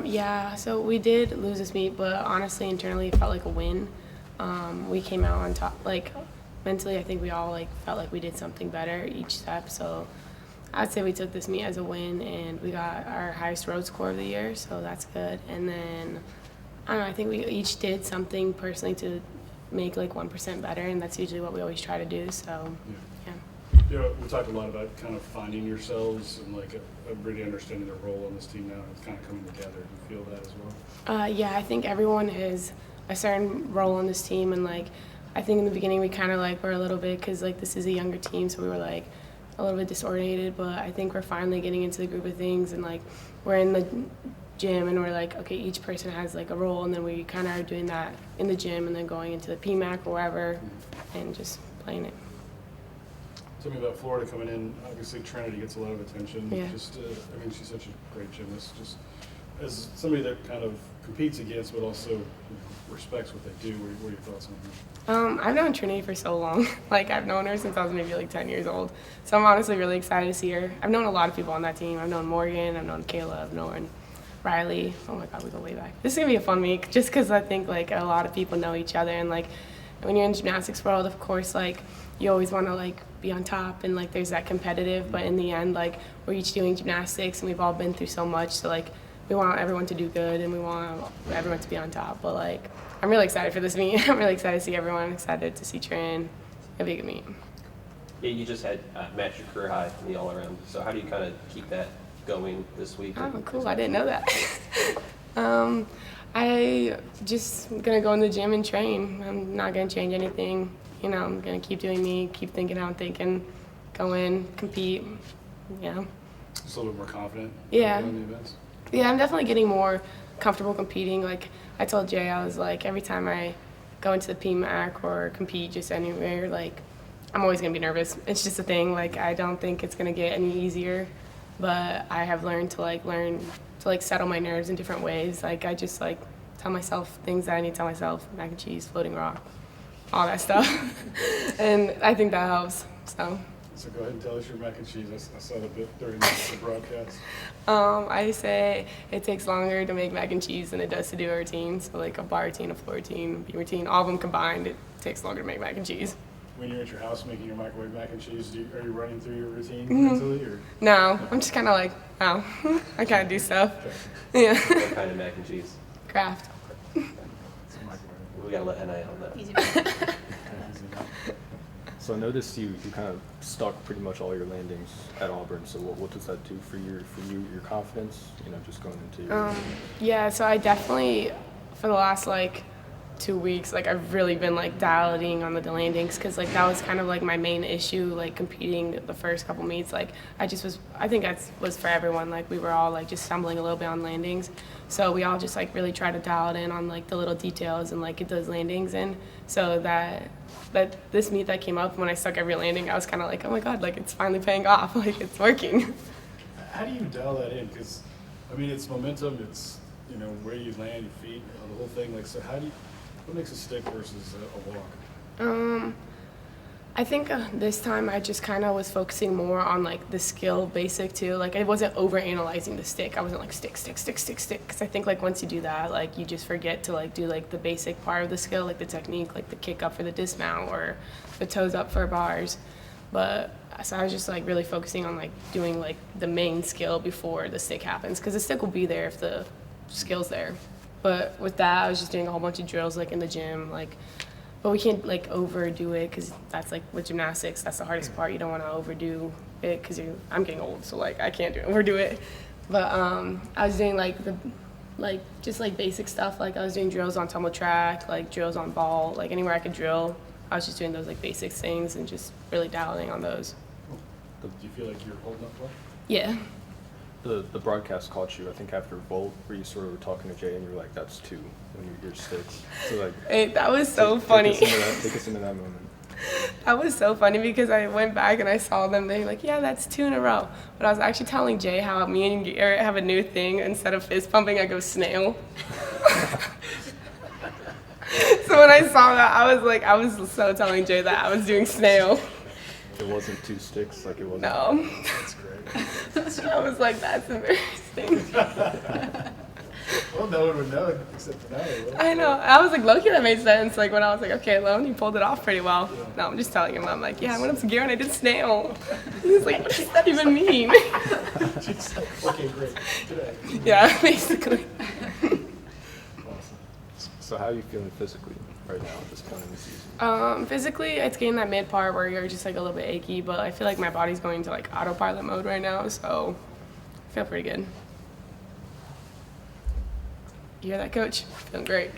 Yeah, so we did lose this meet, but honestly, internally, it felt like a win. We came out on top. Like, mentally, I think we all felt like we did something better each step. So I'd say we took this meet as a win, and we got our highest road score of the year, so that's good. And then, I don't know, I think we each did something personally to make 1% better, and that's usually what we always try to do. So, yeah. We talked a lot about kind of finding yourselves and really understanding their role on this team now. It's kind of coming together. Do you feel that as well? Yeah, I think everyone has a certain role on this team, and I think in the beginning we kind of were a little bit because this is a younger team, so we were a little bit disoriented. But I think we're finally getting into the group of things, and we're in the gym and we're okay, each person has a role, and then we kind of are doing that in the gym and then going into the PMAC or wherever and just playing it. Tell me about Florida coming in. Obviously, Trinity gets a lot of attention. Yeah. She's such a great gymnast. Just as somebody that kind of competes against, but also respects what they do. What are your thoughts on that? I've known Trinity for so long. I've known her since I was maybe 10 years old. So I'm honestly really excited to see her. I've known a lot of people on that team. I've known Morgan. I've known Kayla. I've known Riley. Oh my God, we go way back. This is gonna be a fun week, just because I think a lot of people know each other, and when you're in the gymnastics world, of course, you always want to be on top, and there's that competitive, but in the end, we're each doing gymnastics and we've all been through so much, so we want everyone to do good and we want everyone to be on top. But I'm really excited for this meet. I'm really excited to see everyone. I'm excited to see Trin. It'll be a good meet. Yeah, you just had matched your career high in the all around. So how do you kind of keep that going this week? Oh, cool. I didn't know that. I just gonna go in the gym and train. I'm not gonna change anything. I'm gonna keep doing me, keep thinking how I'm thinking, go in, compete. Yeah. Just a little bit more confident. Yeah. In the events. Yeah, I'm definitely getting more comfortable competing. I told Jay, I was every time I go into the PMAC or compete just anywhere, I'm always gonna be nervous. It's just a thing. I don't think it's gonna get any easier, but I have learned to learn to settle my nerves in different ways. I just tell myself things that I need to tell myself: mac and cheese, floating rock, all that stuff. And I think that helps. So go ahead and tell us your mac and cheese. I saw the bit during the broadcast. I say it takes longer to make mac and cheese than it does to do a routine. So a bar routine, a floor routine, a beam routine, all of them combined, it takes longer to make mac and cheese. When you're at your house making your microwave mac and cheese, are you running through your routine mentally? Or? No, I'm just kind of oh, I kind of do stuff. Okay. Yeah. What kind of mac and cheese? Kraft. We gotta let NI on that. So I noticed you kind of stuck pretty much all your landings at Auburn. So what does that do for your confidence? Just going into your. Yeah. So I definitely, for the last 2 weeks, I've really been dialing on the landings, because that was kind of my main issue, competing the first couple meets. I think that was for everyone. We were all just stumbling a little bit on landings, so we all just really try to dial it in on the little details and get those landings in, so that this meet that came up, when I stuck every landing, I was kind of oh my God, it's finally paying off, it's working. How do you dial that in? Because it's momentum, it's where you land, your feet, the whole thing. So what makes a stick versus a walk? I think this time I just kind of was focusing more on the skill basic too. I wasn't over analyzing the stick. I wasn't stick, because I think once you do that, you just forget to do the basic part of the skill, the technique, the kick up for the dismount or the toes up for bars. But so I was just really focusing on doing the main skill before the stick happens, because the stick will be there if the skill's there. But with that, I was just doing a whole bunch of drills in the gym, but we can't overdo it, because that's with gymnastics, that's the hardest part. You don't want to overdo it, because I'm getting old, so I can't overdo it. But I was doing just basic stuff. I was doing drills on tumble track, drills on ball, anywhere I could drill. I was just doing those basic things and just really dialing on those. Do you feel like you're holding up well? Yeah. The broadcast caught you, I think, after Volt, where you sort of were talking to Jay and you were that's two when you hear sticks. So Hey, that was so funny. Take us into that moment. That was so funny, because I went back and I saw them. They're yeah, that's 2 in a row. But I was actually telling Jay how me and Garrett have a new thing. Instead of fist pumping, I go snail. So when I saw that, I was so telling Jay that I was doing snail. It wasn't 2 sticks, like it wasn't. No. That's great. I was like, that's embarrassing. Well, no one would know except for now. I know. I was like, low-key, that made sense. Like, when I was like, okay, Lone, you pulled it off pretty well. No, I'm just telling him. I'm like, yeah, I went up to Gear and I did snail. He was like, what does that even mean? She's like, okay, great. Today. Yeah, basically. So how are you feeling physically right now at this point in the season? Physically, it's getting that mid part where you're just like a little bit achy, but I feel like my body's going to like autopilot mode right now, so I feel pretty good. You hear that, Coach? Feeling great.